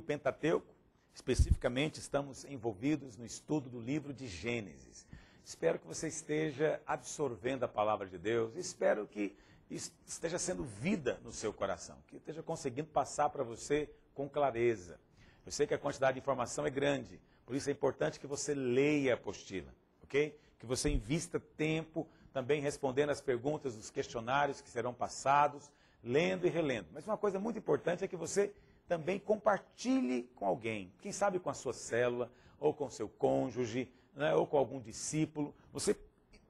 Pentateuco, especificamente estamos envolvidos no estudo do livro de Gênesis. Espero que você esteja absorvendo a palavra de Deus, espero que esteja sendo vida no seu coração, que esteja conseguindo passar para você com clareza. Eu sei que a quantidade de informação é grande, por isso é importante que você leia a apostila, ok? Que você invista tempo também respondendo as perguntas dos questionários que serão passados, lendo e relendo. Mas uma coisa muito importante é que você também compartilhe com alguém, quem sabe com a sua célula, ou com seu cônjuge, né, ou com algum discípulo, você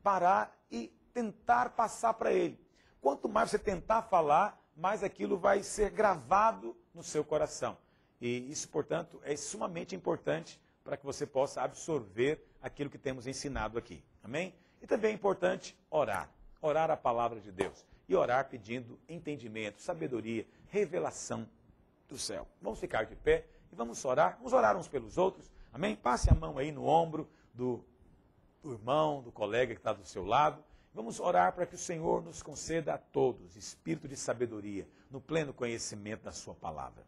parar e tentar passar para ele. Quanto mais você tentar falar, mais aquilo vai ser gravado no seu coração. E isso, portanto, é sumamente importante para que você possa absorver aquilo que temos ensinado aqui. Amém? E também é importante orar. Orar a palavra de Deus. E orar pedindo entendimento, sabedoria, revelação do céu. Vamos ficar de pé e vamos orar uns pelos outros, amém? Passe a mão aí no ombro do irmão, do colega que está do seu lado. Vamos orar para que o Senhor nos conceda a todos espírito de sabedoria, no pleno conhecimento da sua palavra.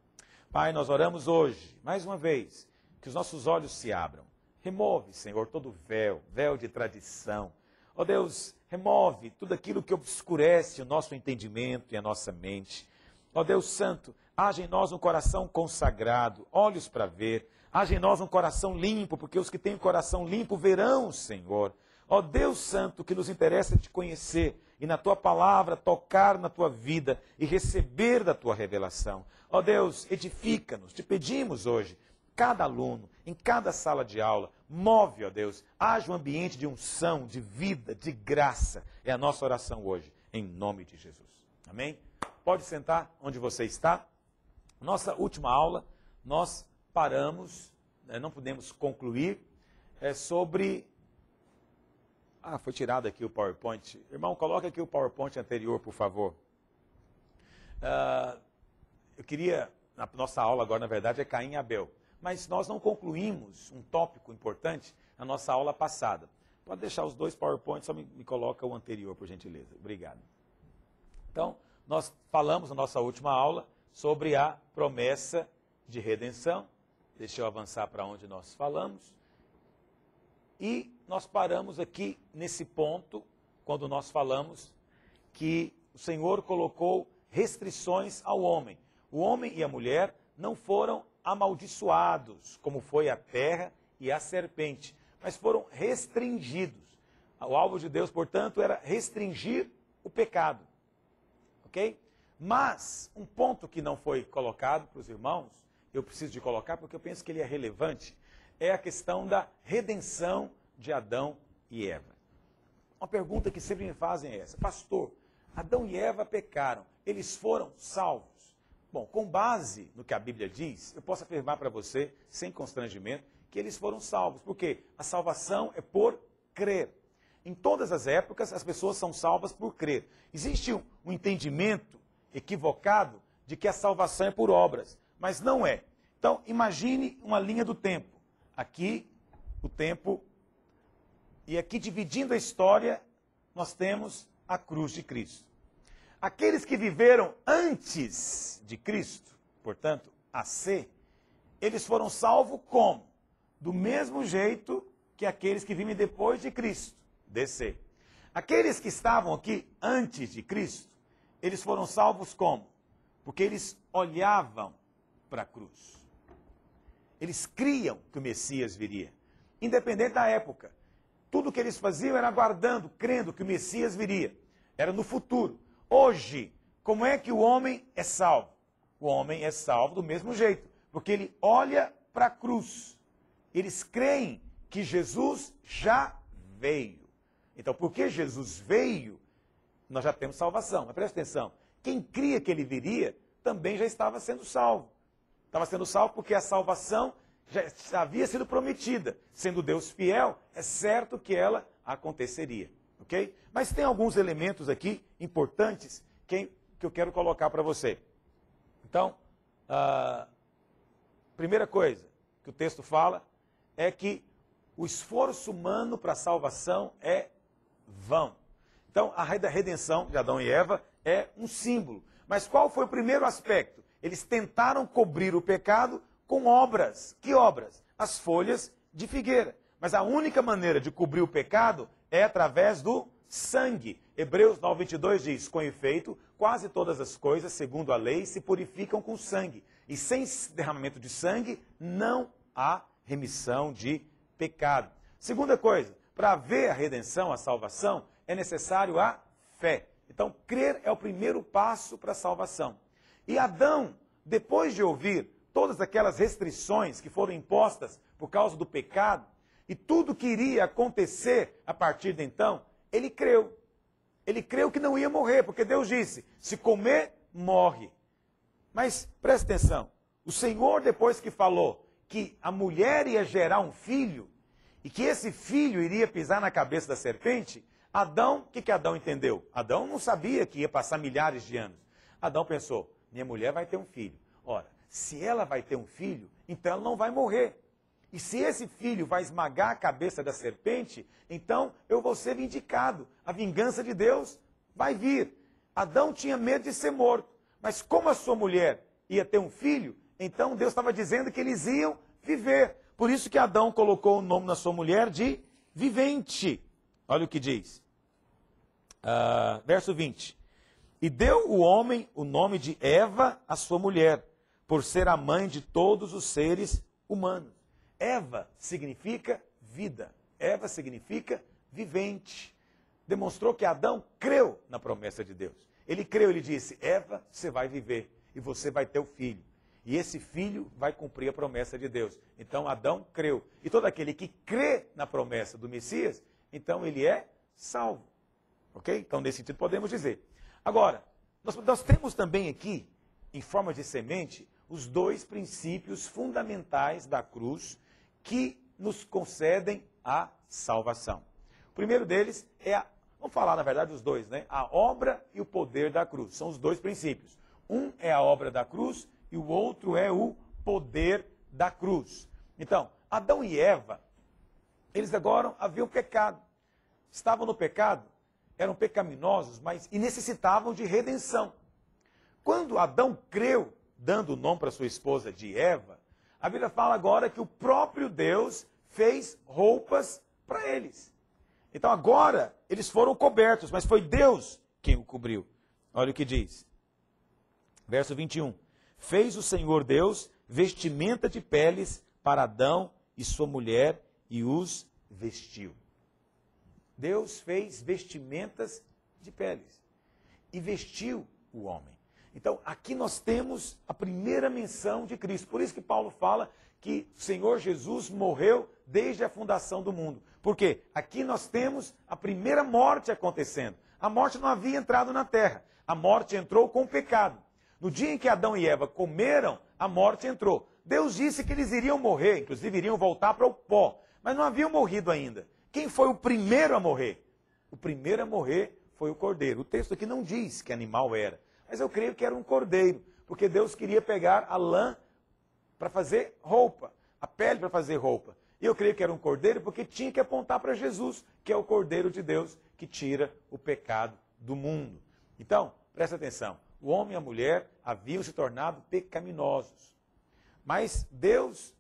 Pai, nós oramos hoje, mais uma vez, que os nossos olhos se abram. Remove, Senhor, todo véu de tradição. Ó Deus, remove tudo aquilo que obscurece o nosso entendimento e a nossa mente. Ó Deus Santo, haja em nós um coração consagrado, olhos para ver. Haja em nós um coração limpo, porque os que têm o coração limpo verão o Senhor. Ó Deus Santo, que nos interessa te conhecer e na tua palavra tocar na tua vida e receber da tua revelação. Ó Deus, edifica-nos, te pedimos hoje, cada aluno, em cada sala de aula, move, ó Deus, haja um ambiente de unção, de vida, de graça. É a nossa oração hoje, em nome de Jesus. Amém? Pode sentar onde você está. Nossa última aula, nós paramos, não podemos concluir, sobre... foi tirado aqui o PowerPoint. Irmão, coloca aqui o PowerPoint anterior, por favor. Eu queria, na nossa aula agora, na verdade, é Caim e Abel. Mas nós não concluímos um tópico importante na nossa aula passada. Pode deixar os dois PowerPoints, só me coloca o anterior, por gentileza. Obrigado. Então, nós falamos na nossa última aula sobre a promessa de redenção. Deixa eu avançar para onde nós falamos. E nós paramos aqui nesse ponto, quando nós falamos que o Senhor colocou restrições ao homem. O homem e a mulher não foram amaldiçoados, como foi a terra e a serpente, mas foram restringidos. O alvo de Deus, portanto, era restringir o pecado. Ok? Mas, um ponto que não foi colocado para os irmãos, eu preciso de colocar porque eu penso que ele é relevante, é a questão da redenção de Adão e Eva. Uma pergunta que sempre me fazem é essa: pastor, Adão e Eva pecaram, eles foram salvos? Bom, com base no que a Bíblia diz, eu posso afirmar para você, sem constrangimento, que eles foram salvos, porque a salvação é por crer. Em todas as épocas, as pessoas são salvas por crer. Existe um entendimento equivocado de que a salvação é por obras, mas não é. Então, imagine uma linha do tempo. Aqui, o tempo, e aqui dividindo a história, nós temos a cruz de Cristo. Aqueles que viveram antes de Cristo, portanto, AC, eles foram salvos como? Do mesmo jeito que aqueles que vivem depois de Cristo, DC. Aqueles que estavam aqui antes de Cristo, eles foram salvos como? Porque eles olhavam para a cruz. Eles criam que o Messias viria, independente da época. Tudo que eles faziam era aguardando, crendo que o Messias viria. Era no futuro. Hoje, como é que o homem é salvo? O homem é salvo do mesmo jeito, porque ele olha para a cruz. Eles creem que Jesus já veio. Então, porque Jesus veio, nós já temos salvação. Mas presta atenção, quem cria que ele viria, também já estava sendo salvo. Estava sendo salvo porque a salvação já havia sido prometida. Sendo Deus fiel, é certo que ela aconteceria. Ok? Mas tem alguns elementos aqui importantes que eu quero colocar para você. Então, a primeira coisa que o texto fala é que o esforço humano para a salvação é vão. Então, a redenção de Adão e Eva é um símbolo. Mas qual foi o primeiro aspecto? Eles tentaram cobrir o pecado com obras. Que obras? As folhas de figueira. Mas a única maneira de cobrir o pecado é através do sangue. Hebreus 9:22 diz, com efeito, quase todas as coisas, segundo a lei, se purificam com sangue. E sem derramamento de sangue, não há remissão de pecado. Segunda coisa, para haver a redenção, a salvação, é necessário a fé. Então, crer é o primeiro passo para a salvação. E Adão, depois de ouvir todas aquelas restrições que foram impostas por causa do pecado, e tudo que iria acontecer a partir de então, ele creu. Ele creu que não ia morrer, porque Deus disse, se comer, morre. Mas, presta atenção, o Senhor, depois que falou que a mulher ia gerar um filho, e que esse filho iria pisar na cabeça da serpente, Adão, o que Adão entendeu? Adão não sabia que ia passar milhares de anos. Adão pensou, minha mulher vai ter um filho. Ora, se ela vai ter um filho, então ela não vai morrer. E se esse filho vai esmagar a cabeça da serpente, então eu vou ser vindicado. A vingança de Deus vai vir. Adão tinha medo de ser morto. Mas como a sua mulher ia ter um filho, então Deus estava dizendo que eles iam viver. Por isso que Adão colocou o nome na sua mulher de vivente. Olha o que diz. Verso 20. E deu o homem o nome de Eva à sua mulher, por ser a mãe de todos os seres humanos. Eva significa vida. Eva significa vivente. Demonstrou que Adão creu na promessa de Deus. Ele creu, ele disse, Eva, você vai viver e você vai ter o filho. E esse filho vai cumprir a promessa de Deus. Então Adão creu. E todo aquele que crê na promessa do Messias, então ele é salvo. Ok? Então nesse sentido podemos dizer. Agora, nós temos também aqui, em forma de semente, os dois princípios fundamentais da cruz que nos concedem a salvação. O primeiro deles é vamos falar na verdade os dois, né? A obra e o poder da cruz. São os dois princípios. Um é a obra da cruz e o outro é o poder da cruz. Então, Adão e Eva, eles agora haviam pecado. Estavam no pecado, eram pecaminosos, mas e necessitavam de redenção. Quando Adão creu, dando o nome para sua esposa de Eva, a Bíblia fala agora que o próprio Deus fez roupas para eles. Então agora eles foram cobertos, mas foi Deus quem o cobriu. Olha o que diz. Verso 21. Fez o Senhor Deus vestimenta de peles para Adão e sua mulher e os vestiu. Deus fez vestimentas de peles e vestiu o homem. Então, aqui nós temos a primeira menção de Cristo. Por isso que Paulo fala que o Senhor Jesus morreu desde a fundação do mundo. Por quê? Aqui nós temos a primeira morte acontecendo. A morte não havia entrado na terra. A morte entrou com o pecado. No dia em que Adão e Eva comeram, a morte entrou. Deus disse que eles iriam morrer, inclusive iriam voltar para o pó. Mas não haviam morrido ainda. Quem foi o primeiro a morrer? O primeiro a morrer foi o cordeiro. O texto aqui não diz que animal era. Mas eu creio que era um cordeiro, porque Deus queria pegar a lã para fazer roupa, a pele para fazer roupa. E eu creio que era um cordeiro porque tinha que apontar para Jesus, que é o cordeiro de Deus que tira o pecado do mundo. Então, presta atenção, o homem e a mulher haviam se tornado pecaminosos. Mas Deus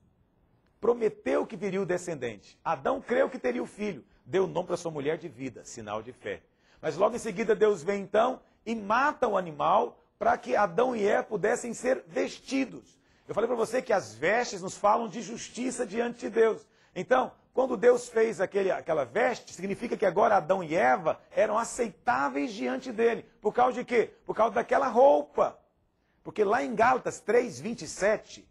prometeu que viria o descendente. Adão creu que teria o filho, deu o nome para sua mulher de vida, sinal de fé. Mas logo em seguida Deus vem então e mata o animal para que Adão e Eva pudessem ser vestidos. Eu falei para você que as vestes nos falam de justiça diante de Deus. Então, quando Deus fez aquela veste, significa que agora Adão e Eva eram aceitáveis diante dele. Por causa de quê? Por causa daquela roupa. Porque lá em Gálatas 3:27,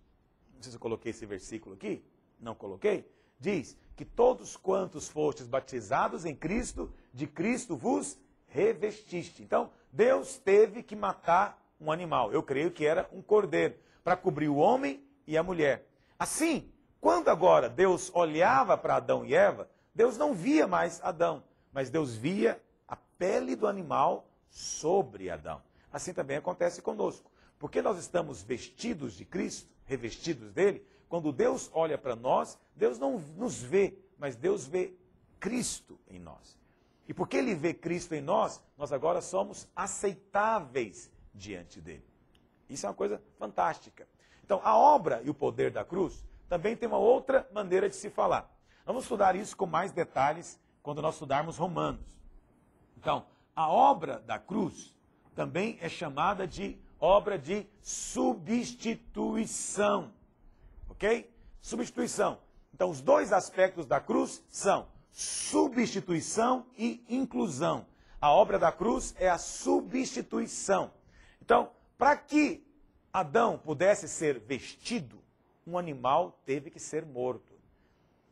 não sei se eu coloquei esse versículo aqui, não coloquei, diz que todos quantos fostes batizados em Cristo, de Cristo vos revestiste. Então, Deus teve que matar um animal. Eu creio que era um cordeiro, para cobrir o homem e a mulher. Assim, quando agora Deus olhava para Adão e Eva, Deus não via mais Adão, mas Deus via a pele do animal sobre Adão. Assim também acontece conosco. Porque nós estamos vestidos de Cristo, revestidos dele, quando Deus olha para nós, Deus não nos vê, mas Deus vê Cristo em nós. E porque ele vê Cristo em nós, nós agora somos aceitáveis diante dele. Isso é uma coisa fantástica. Então, a obra e o poder da cruz também tem uma outra maneira de se falar. Vamos estudar isso com mais detalhes quando nós estudarmos Romanos. Então, a obra da cruz também é chamada de obra de substituição. Ok? Substituição. Então, os dois aspectos da cruz são substituição e inclusão. A obra da cruz é a substituição. Então, para que Adão pudesse ser vestido, um animal teve que ser morto.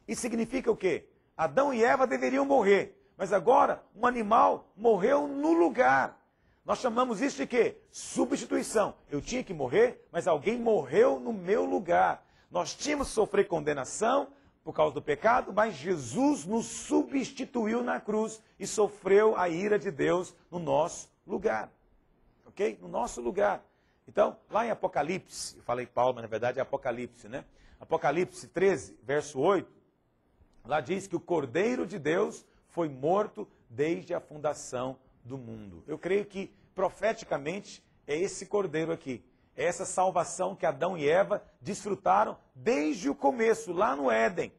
Isso significa o quê? Adão e Eva deveriam morrer, mas agora um animal morreu no lugar. Nós chamamos isso de quê? Substituição. Eu tinha que morrer, mas alguém morreu no meu lugar. Nós tínhamos que sofrer condenação por causa do pecado, mas Jesus nos substituiu na cruz e sofreu a ira de Deus no nosso lugar. Ok? No nosso lugar. Então, lá em Apocalipse, eu falei Paulo, mas na verdade é Apocalipse, né? Apocalipse 13, verso 8, lá diz que o Cordeiro de Deus foi morto desde a fundação do mundo. Eu creio que, profeticamente, é esse Cordeiro aqui. É essa salvação que Adão e Eva desfrutaram desde o começo, lá no Éden.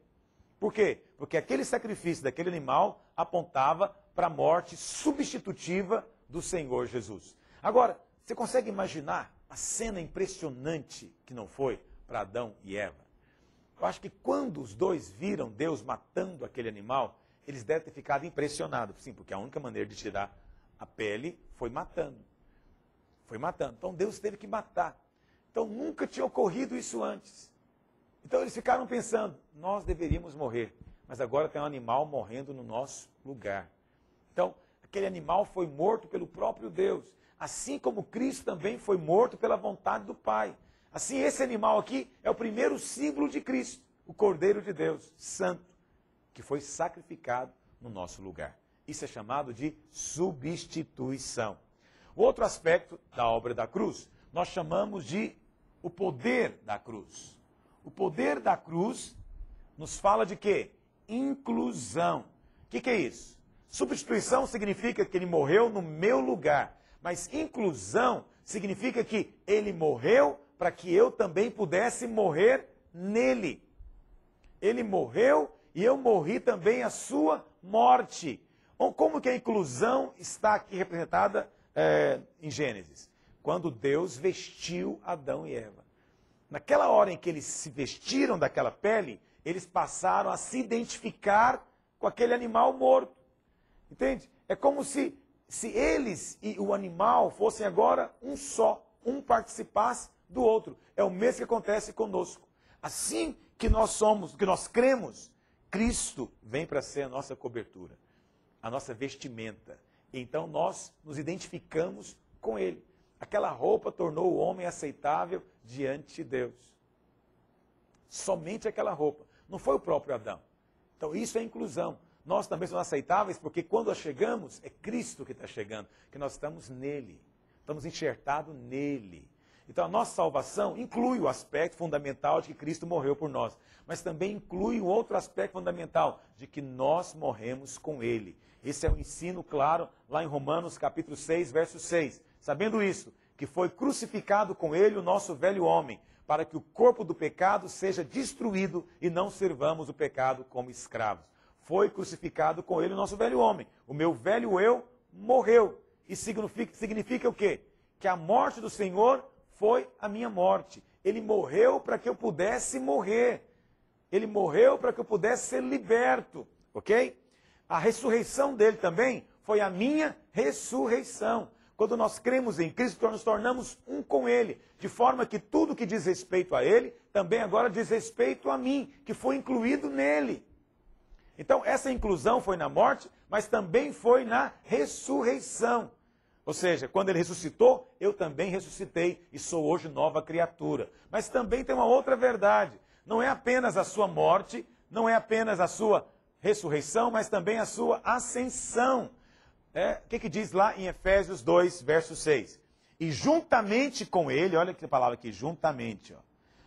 Por quê? Porque aquele sacrifício daquele animal apontava para a morte substitutiva do Senhor Jesus. Agora, você consegue imaginar a cena impressionante que não foi para Adão e Eva? Eu acho que quando os dois viram Deus matando aquele animal, eles devem ter ficado impressionados. Sim, porque a única maneira de tirar a pele foi matando. Foi matando. Então Deus teve que matar. Então nunca tinha ocorrido isso antes. Então eles ficaram pensando, nós deveríamos morrer, mas agora tem um animal morrendo no nosso lugar. Então, aquele animal foi morto pelo próprio Deus, assim como Cristo também foi morto pela vontade do Pai. Assim, esse animal aqui é o primeiro símbolo de Cristo, o Cordeiro de Deus, santo, que foi sacrificado no nosso lugar. Isso é chamado de substituição. O outro aspecto da obra da cruz, nós chamamos de o poder da cruz. O poder da cruz nos fala de quê? Inclusão. O que é isso? Substituição significa que ele morreu no meu lugar. Mas inclusão significa que ele morreu para que eu também pudesse morrer nele. Ele morreu e eu morri também a sua morte. Como que a inclusão está aqui representada em Gênesis? Quando Deus vestiu Adão e Eva. Naquela hora em que eles se vestiram daquela pele, eles passaram a se identificar com aquele animal morto. Entende? É como se eles e o animal fossem agora um só, um participasse do outro. É o mesmo que acontece conosco. Assim que nós somos, que nós cremos, Cristo vem para ser a nossa cobertura, a nossa vestimenta. Então nós nos identificamos com Ele. Aquela roupa tornou o homem aceitável diante de Deus. Somente aquela roupa. Não foi o próprio Adão. Então isso é inclusão. Nós também somos aceitáveis porque quando nós chegamos, é Cristo que está chegando, que nós estamos nele. Estamos enxertados nele. Então a nossa salvação inclui o aspecto fundamental de que Cristo morreu por nós. Mas também inclui o outro aspecto fundamental, de que nós morremos com Ele. Esse é o ensino claro lá em Romanos capítulo 6, verso 6. Sabendo isso, que foi crucificado com Ele o nosso velho homem, para que o corpo do pecado seja destruído e não servamos o pecado como escravos. Foi crucificado com Ele o nosso velho homem. O meu velho eu morreu. E significa o quê? Que a morte do Senhor foi a minha morte. Ele morreu para que eu pudesse morrer. Ele morreu para que eu pudesse ser liberto. Ok? A ressurreição dele também foi a minha ressurreição. Quando nós cremos em Cristo, nos tornamos um com Ele. De forma que tudo que diz respeito a Ele, também agora diz respeito a mim, que foi incluído nele. Então, essa inclusão foi na morte, mas também foi na ressurreição. Ou seja, quando Ele ressuscitou, eu também ressuscitei e sou hoje nova criatura. Mas também tem uma outra verdade. Não é apenas a sua morte, não é apenas a sua ressurreição, mas também a sua ascensão. O que diz lá em Efésios 2, verso 6? E juntamente com Ele, olha que palavra aqui, juntamente.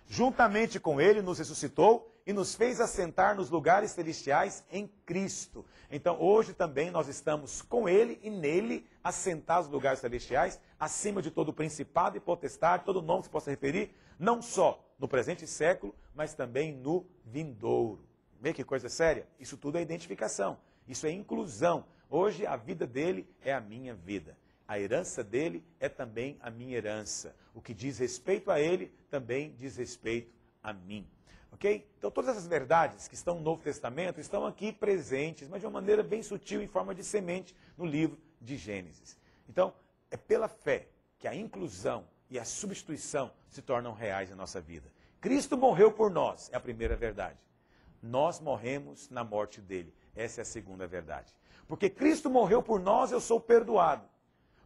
Juntamente com Ele nos ressuscitou e nos fez assentar nos lugares celestiais em Cristo. Então hoje também nós estamos com Ele e nele assentados nos lugares celestiais, acima de todo principado e potestade, todo nome que se possa referir, não só no presente século, mas também no vindouro. Vê que coisa séria? Isso tudo é identificação, isso é inclusão. Hoje a vida dele é a minha vida. A herança dele é também a minha herança. O que diz respeito a ele também diz respeito a mim. Ok? Então todas essas verdades que estão no Novo Testamento estão aqui presentes, mas de uma maneira bem sutil, em forma de semente, no livro de Gênesis. Então, é pela fé que a inclusão e a substituição se tornam reais em nossa vida. Cristo morreu por nós, é a primeira verdade. Nós morremos na morte dele. Essa é a segunda verdade. Porque Cristo morreu por nós, eu sou perdoado.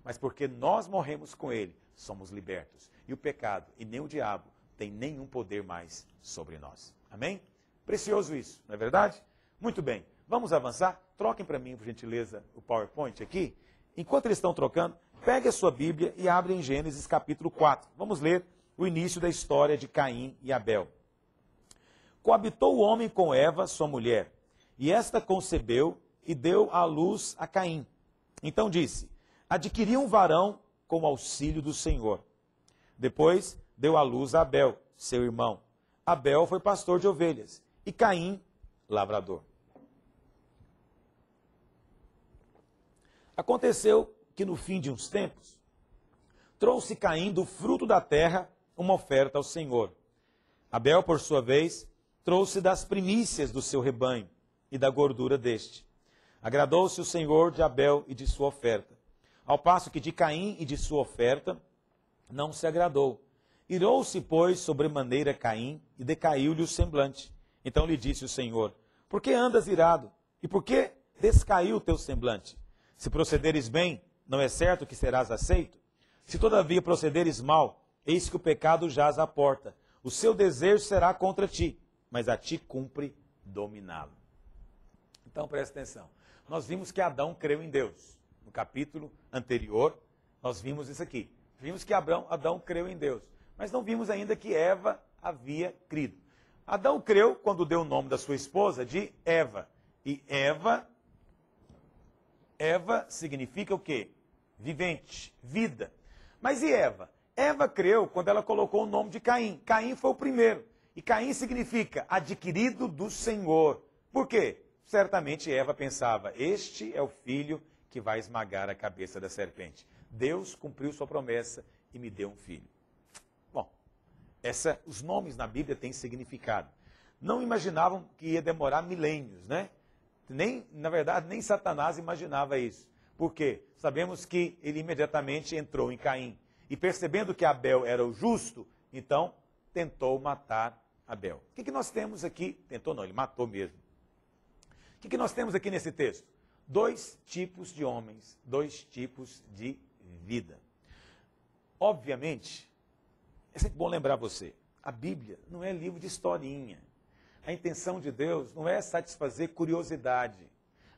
Mas porque nós morremos com ele, somos libertos. E o pecado e nem o diabo tem nenhum poder mais sobre nós. Amém? Precioso isso, não é verdade? Muito bem, vamos avançar? Troquem para mim, por gentileza, o PowerPoint aqui. Enquanto eles estão trocando, pegue a sua Bíblia e abre em Gênesis capítulo 4. Vamos ler o início da história de Caim e Abel. Coabitou o homem com Eva, sua mulher, e esta concebeu e deu à luz a Caim. Então disse: adquiri um varão com o auxílio do Senhor. Depois deu à luz a Abel, seu irmão. Abel foi pastor de ovelhas e Caim, lavrador. Aconteceu que no fim de uns tempos, trouxe Caim do fruto da terra uma oferta ao Senhor. Abel, por sua vez, trouxe das primícias do seu rebanho e da gordura deste. Agradou-se o Senhor de Abel e de sua oferta, ao passo que de Caim e de sua oferta não se agradou. Irou-se, pois, sobremaneira Caim, e decaiu-lhe o semblante. Então lhe disse o Senhor: por que andas irado? E por que descaiu o teu semblante? Se procederes bem, não é certo que serás aceito? Se todavia procederes mal, eis que o pecado jaz à porta. O seu desejo será contra ti, mas a ti cumpre dominá-lo. Então presta atenção. Nós vimos que Adão creu em Deus. No capítulo anterior, nós vimos isso aqui. Vimos que Adão creu em Deus. Mas não vimos ainda que Eva havia crido. Adão creu quando deu o nome da sua esposa de Eva. E Eva significa o quê? Vivente, vida. Mas e Eva? Eva creu quando ela colocou o nome de Caim. Caim foi o primeiro. E Caim significa adquirido do Senhor. Por quê? Certamente Eva pensava: este é o filho que vai esmagar a cabeça da serpente. Deus cumpriu sua promessa e me deu um filho. Bom, os nomes na Bíblia têm significado. Não imaginavam que ia demorar milênios, né? Na verdade, nem Satanás imaginava isso. Por quê? Sabemos que ele imediatamente entrou em Caim. E percebendo que Abel era o justo, então tentou matar Abel. O que nós temos aqui? Tentou não, ele matou mesmo. O que nós temos aqui nesse texto? Dois tipos de homens, dois tipos de vida. Obviamente, é sempre bom lembrar você, a Bíblia não é livro de historinha. A intenção de Deus não é satisfazer curiosidade.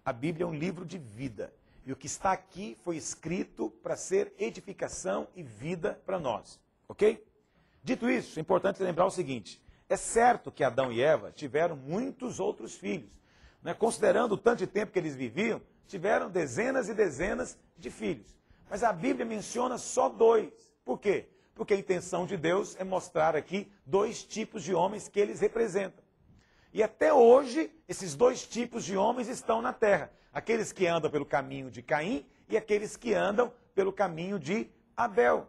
A Bíblia é um livro de vida. E o que está aqui foi escrito para ser edificação e vida para nós. Ok? Dito isso, é importante lembrar o seguinte: é certo que Adão e Eva tiveram muitos outros filhos. Né? Considerando o tanto de tempo que eles viviam, tiveram dezenas e dezenas de filhos. Mas a Bíblia menciona só dois. Por quê? Porque a intenção de Deus é mostrar aqui dois tipos de homens que eles representam. E até hoje, esses dois tipos de homens estão na terra. Aqueles que andam pelo caminho de Caim e aqueles que andam pelo caminho de Abel.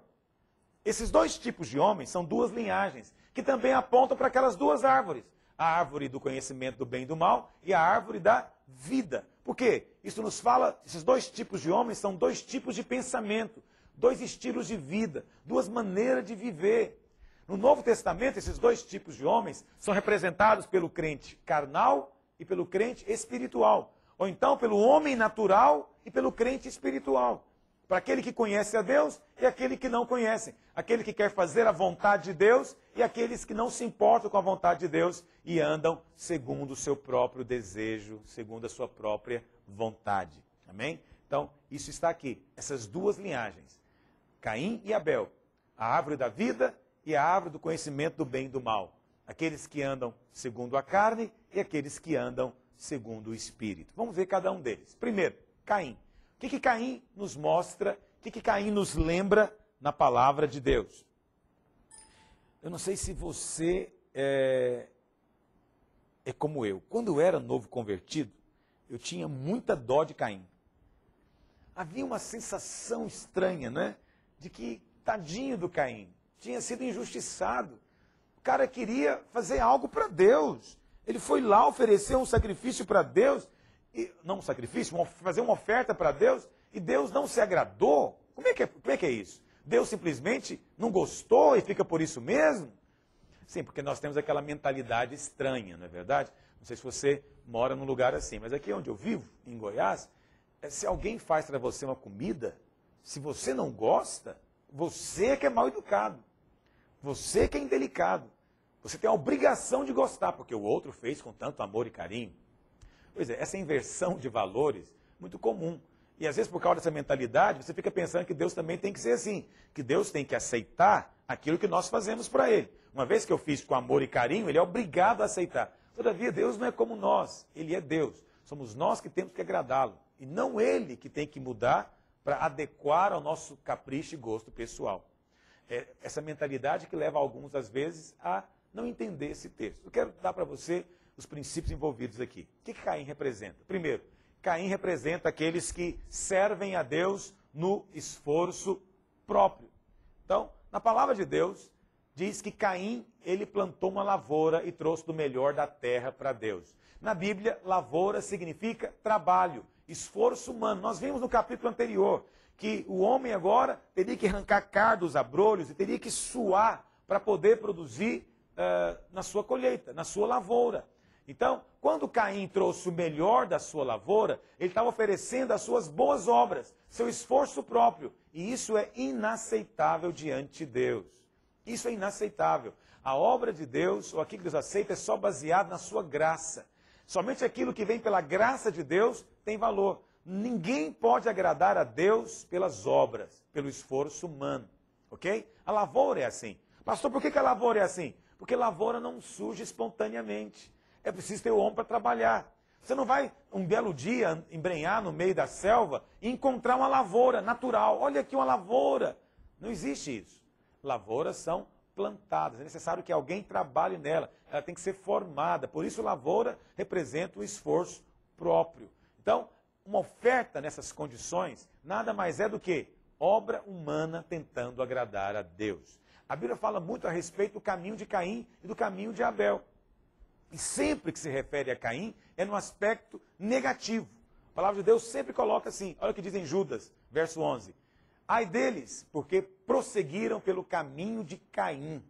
Esses dois tipos de homens são duas linhagens, que também apontam para aquelas duas árvores. A árvore do conhecimento do bem e do mal e a árvore da vida. Por quê? Isso nos fala, esses dois tipos de homens são dois tipos de pensamento, dois estilos de vida, duas maneiras de viver. No Novo Testamento, esses dois tipos de homens são representados pelo crente carnal e pelo crente espiritual. Ou então pelo homem natural e pelo crente espiritual. Para aquele que conhece a Deus e aquele que não conhece. Aquele que quer fazer a vontade de Deus e aqueles que não se importam com a vontade de Deus e andam segundo o seu próprio desejo, segundo a sua própria vontade. Amém? Então, isso está aqui. Essas duas linhagens. Caim e Abel. A árvore da vida e a árvore do conhecimento do bem e do mal. Aqueles que andam segundo a carne e aqueles que andam segundo o Espírito. Vamos ver cada um deles. Primeiro, Caim. O que Caim nos mostra, o que Caim nos lembra na palavra de Deus? Eu não sei se você é como eu. Quando eu era novo convertido, eu tinha muita dó de Caim. Havia uma sensação estranha, né? De que, tadinho do Caim, tinha sido injustiçado. O cara queria fazer algo para Deus. Ele foi lá oferecer um sacrifício para Deus, não um sacrifício, fazer uma oferta para Deus, e Deus não se agradou. Como é que é isso? Deus simplesmente não gostou e fica por isso mesmo? Sim, porque nós temos aquela mentalidade estranha, não é verdade? Não sei se você mora num lugar assim, mas aqui onde eu vivo, em Goiás, se alguém faz para você uma comida, se você não gosta, você que é mal educado, você que é indelicado, você tem a obrigação de gostar, porque o outro fez com tanto amor e carinho. Pois é, essa inversão de valores, muito comum. E às vezes por causa dessa mentalidade, você fica pensando que Deus também tem que ser assim, que Deus tem que aceitar aquilo que nós fazemos para Ele. Uma vez que eu fiz com amor e carinho, Ele é obrigado a aceitar. Todavia, Deus não é como nós, Ele é Deus. Somos nós que temos que agradá-lo, e não Ele que tem que mudar para adequar ao nosso capricho e gosto pessoal. É essa mentalidade que leva alguns, às vezes, a não entender esse texto. Eu quero dar para você os princípios envolvidos aqui. O que Caim representa? Primeiro, Caim representa aqueles que servem a Deus no esforço próprio. Então, na palavra de Deus, diz que Caim, ele plantou uma lavoura e trouxe do melhor da terra para Deus. Na Bíblia, lavoura significa trabalho, esforço humano. Nós vimos no capítulo anterior que o homem agora teria que arrancar cardos, abrolhos e teria que suar para poder produzir na sua colheita, na sua lavoura. Então, quando Caim trouxe o melhor da sua lavoura, ele estava oferecendo as suas boas obras, seu esforço próprio. E isso é inaceitável diante de Deus. Isso é inaceitável. A obra de Deus, ou aquilo que Deus aceita, é só baseado na sua graça. Somente aquilo que vem pela graça de Deus tem valor. Ninguém pode agradar a Deus pelas obras, pelo esforço humano. Ok? A lavoura é assim. Pastor, por que a lavoura é assim? Porque lavoura não surge espontaneamente. É preciso ter o homem para trabalhar. Você não vai, um belo dia, embrenhar no meio da selva e encontrar uma lavoura natural. Olha aqui uma lavoura. Não existe isso. Lavouras são plantadas. É necessário que alguém trabalhe nela. Ela tem que ser formada. Por isso, lavoura representa um esforço próprio. Então, uma oferta nessas condições nada mais é do que obra humana tentando agradar a Deus. A Bíblia fala muito a respeito do caminho de Caim e do caminho de Abel. E sempre que se refere a Caim, é no aspecto negativo. A palavra de Deus sempre coloca assim, olha o que diz em Judas, verso 11. Ai deles, porque prosseguiram pelo caminho de Caim.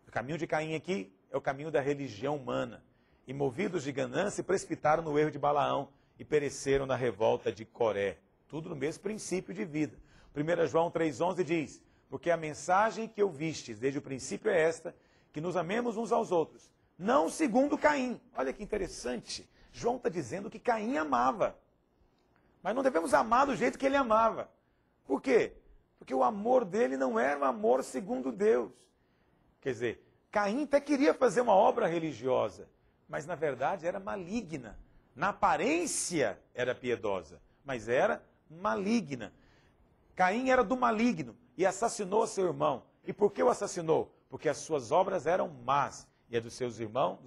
O caminho de Caim aqui é o caminho da religião humana. E movidos de ganância, precipitaram no erro de Balaão e pereceram na revolta de Coré. Tudo no mesmo princípio de vida. 1 João 3,11 diz, porque a mensagem que ouvistes desde o princípio é esta, que nos amemos uns aos outros. Não segundo Caim. Olha que interessante. João está dizendo que Caim amava. Mas não devemos amar do jeito que ele amava. Por quê? Porque o amor dele não era um amor segundo Deus. Quer dizer, Caim até queria fazer uma obra religiosa, mas na verdade era maligna. Na aparência era piedosa, mas era maligna. Caim era do maligno e assassinou seu irmão. E por que o assassinou? Porque as suas obras eram más. E a do seu irmão,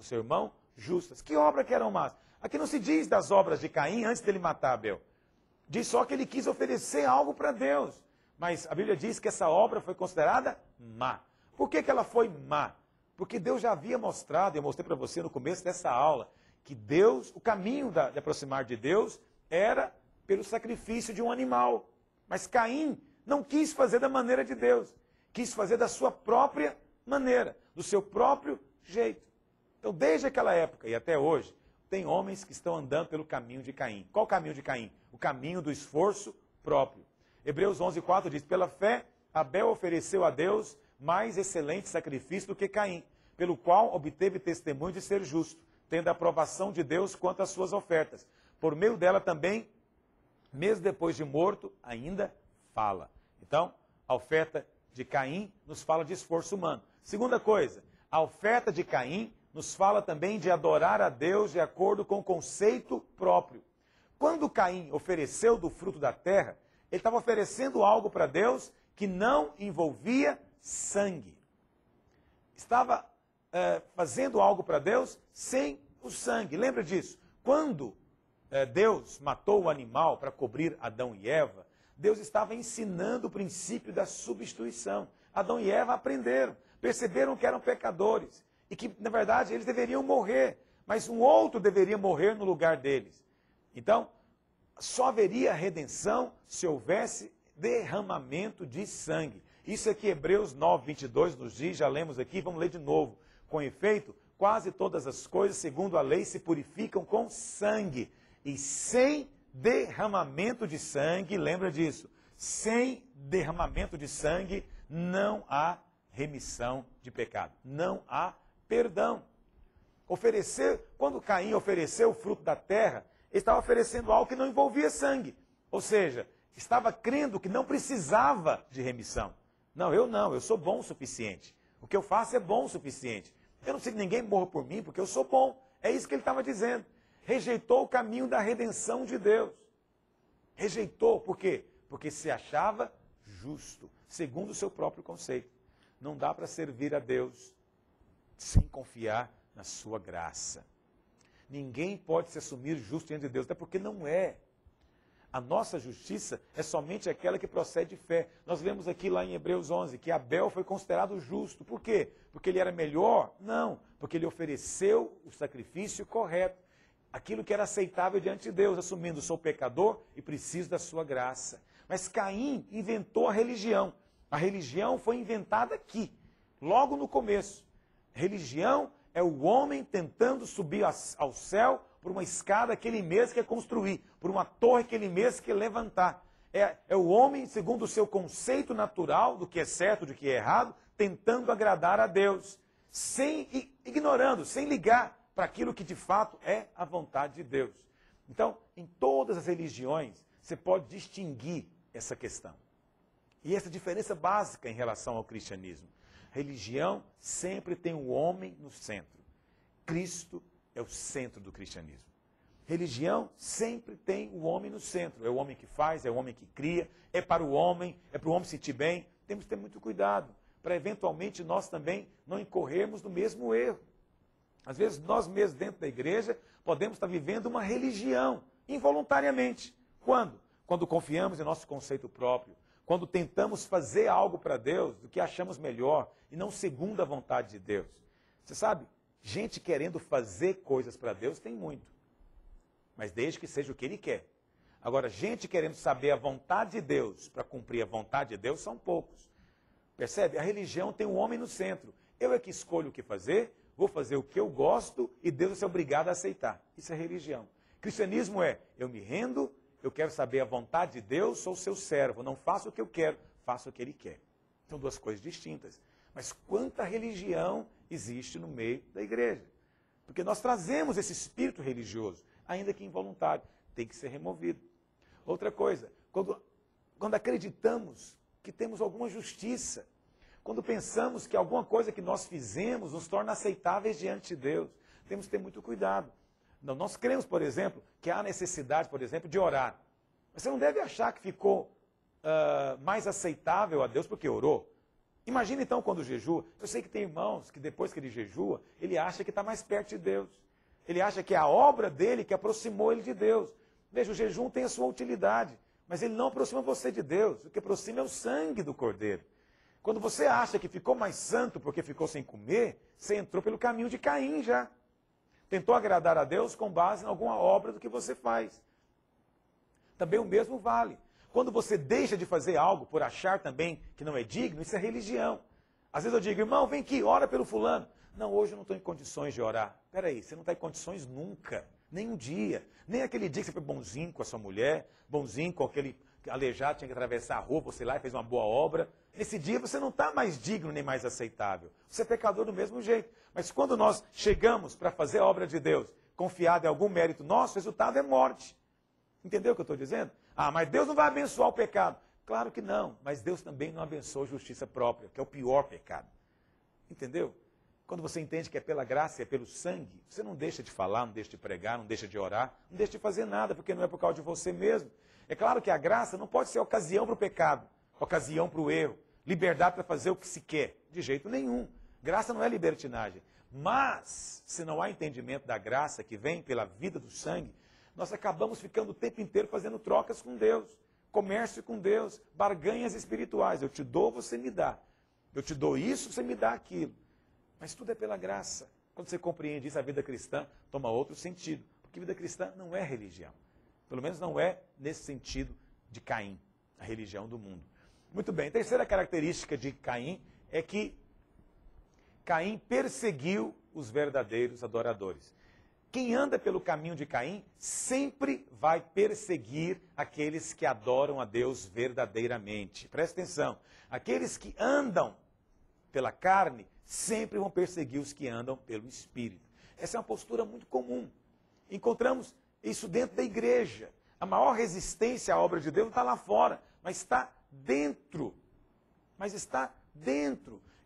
justas. Que obra que eram más? Aqui não se diz das obras de Caim antes dele matar Abel. Diz só que ele quis oferecer algo para Deus. Mas a Bíblia diz que essa obra foi considerada má. Por que ela foi má? Porque Deus já havia mostrado, e eu mostrei para você no começo dessa aula, que Deus, o caminho de aproximar de Deus era pelo sacrifício de um animal. Mas Caim não quis fazer da maneira de Deus. Quis fazer da sua própria maneira, do seu próprio jeito. Então, desde aquela época e até hoje, tem homens que estão andando pelo caminho de Caim. Qual o caminho de Caim? O caminho do esforço próprio. Hebreus 11:4 diz, pela fé, Abel ofereceu a Deus mais excelente sacrifício do que Caim, pelo qual obteve testemunho de ser justo, tendo a aprovação de Deus quanto às suas ofertas. Por meio dela também, mesmo depois de morto, ainda fala. Então, a oferta de Caim nos fala de esforço humano. Segunda coisa, a oferta de Caim nos fala também de adorar a Deus de acordo com o conceito próprio. Quando Caim ofereceu do fruto da terra, ele estava oferecendo algo para Deus que não envolvia sangue. estava fazendo algo para Deus sem o sangue. Lembra disso? Quando Deus matou o animal para cobrir Adão e Eva, Deus estava ensinando o princípio da substituição. Adão e Eva aprenderam, perceberam que eram pecadores e que, na verdade, eles deveriam morrer, mas um outro deveria morrer no lugar deles. Então, só haveria redenção se houvesse derramamento de sangue. Isso é que Hebreus 9, 22 nos diz, já lemos aqui, vamos ler de novo. Com efeito, quase todas as coisas, segundo a lei, se purificam com sangue. E sem derramamento de sangue, lembra disso, sem derramamento de sangue não há remissão de pecado, não há perdão. Quando Caim ofereceu o fruto da terra, ele estava oferecendo algo que não envolvia sangue. Ou seja, estava crendo que não precisava de remissão. Não, eu sou bom o suficiente. O que eu faço é bom o suficiente. Eu não preciso que ninguém morra por mim, porque eu sou bom. É isso que ele estava dizendo. Rejeitou o caminho da redenção de Deus. Rejeitou, por quê? Porque se achava justo, segundo o seu próprio conceito. Não dá para servir a Deus sem confiar na sua graça. Ninguém pode se assumir justo diante de Deus, até porque não é. A nossa justiça é somente aquela que procede de fé. Nós lemos aqui lá em Hebreus 11 que Abel foi considerado justo. Por quê? Porque ele era melhor? Não, porque ele ofereceu o sacrifício correto. Aquilo que era aceitável diante de Deus, assumindo, sou pecador e preciso da sua graça. Mas Caim inventou a religião. A religião foi inventada aqui, logo no começo. Religião é o homem tentando subir ao céu por uma escada que ele mesmo quer construir, por uma torre que ele mesmo quer levantar. É o homem, segundo o seu conceito natural do que é certo, do que é errado, tentando agradar a Deus, ignorando, sem ligar para aquilo que de fato é a vontade de Deus. Então, em todas as religiões, você pode distinguir essa questão. E essa diferença básica em relação ao cristianismo. Religião sempre tem o homem no centro. Cristo é o centro do cristianismo. Religião sempre tem o homem no centro. É o homem que faz, é o homem que cria, é para o homem se sentir bem. Temos que ter muito cuidado, para eventualmente nós também não incorrermos no mesmo erro. Às vezes nós mesmos dentro da igreja podemos estar vivendo uma religião, involuntariamente. Quando? Quando confiamos em nosso conceito próprio. Quando tentamos fazer algo para Deus do que achamos melhor e não segundo a vontade de Deus. Você sabe, gente querendo fazer coisas para Deus tem muito. Mas desde que seja o que Ele quer. Agora, gente querendo saber a vontade de Deus para cumprir a vontade de Deus são poucos. Percebe? A religião tem o homem no centro. Eu é que escolho o que fazer, vou fazer o que eu gosto e Deus vai ser obrigado a aceitar. Isso é religião. Cristianismo é, eu me rendo, eu quero saber a vontade de Deus, sou seu servo, não faço o que eu quero, faço o que Ele quer. São duas coisas distintas. Mas quanta religião existe no meio da igreja? Porque nós trazemos esse espírito religioso, ainda que involuntário, tem que ser removido. Outra coisa, quando acreditamos que temos alguma justiça, quando pensamos que alguma coisa que nós fizemos nos torna aceitáveis diante de Deus, temos que ter muito cuidado. Não, nós cremos, por exemplo, que há necessidade, por exemplo, de orar. Mas você não deve achar que ficou mais aceitável a Deus porque orou. Imagina então quando jejua. Eu sei que tem irmãos que depois que ele jejua, ele acha que está mais perto de Deus. Ele acha que é a obra dele que aproximou ele de Deus. Veja, o jejum tem a sua utilidade, mas ele não aproxima você de Deus. O que aproxima é o sangue do Cordeiro. Quando você acha que ficou mais santo porque ficou sem comer, você entrou pelo caminho de Caim já. Tentou agradar a Deus com base em alguma obra do que você faz. Também o mesmo vale. Quando você deixa de fazer algo por achar também que não é digno, isso é religião. Às vezes eu digo, irmão, vem aqui, ora pelo fulano. Não, hoje eu não estou em condições de orar. Espera aí, você não está em condições nunca, nem um dia. Nem aquele dia que você foi bonzinho com a sua mulher, bonzinho com aquele aleijado, tinha que atravessar a rua, você lá e fez uma boa obra. Nesse dia você não está mais digno nem mais aceitável. Você é pecador do mesmo jeito. Mas quando nós chegamos para fazer a obra de Deus, confiado em algum mérito nosso, o resultado é morte. Entendeu o que eu estou dizendo? Ah, mas Deus não vai abençoar o pecado. Claro que não, mas Deus também não abençoa a justiça própria, que é o pior pecado. Entendeu? Quando você entende que é pela graça e é pelo sangue, você não deixa de falar, não deixa de pregar, não deixa de orar, não deixa de fazer nada, porque não é por causa de você mesmo. É claro que a graça não pode ser ocasião para o pecado, ocasião para o erro, liberdade para fazer o que se quer, de jeito nenhum. Graça não é libertinagem. Mas, se não há entendimento da graça que vem pela vida do sangue, nós acabamos ficando o tempo inteiro fazendo trocas com Deus, comércio com Deus, barganhas espirituais. Eu te dou, você me dá. Eu te dou isso, você me dá aquilo. Mas tudo é pela graça. Quando você compreende isso, a vida cristã toma outro sentido. Porque a vida cristã não é religião. Pelo menos não é nesse sentido de Caim, a religião do mundo. Muito bem, a terceira característica de Caim é que Caim perseguiu os verdadeiros adoradores. Quem anda pelo caminho de Caim sempre vai perseguir aqueles que adoram a Deus verdadeiramente. Presta atenção, aqueles que andam pela carne sempre vão perseguir os que andam pelo Espírito. Essa é uma postura muito comum. Encontramos isso dentro da igreja. A maior resistência à obra de Deus não está lá fora, mas está dentro.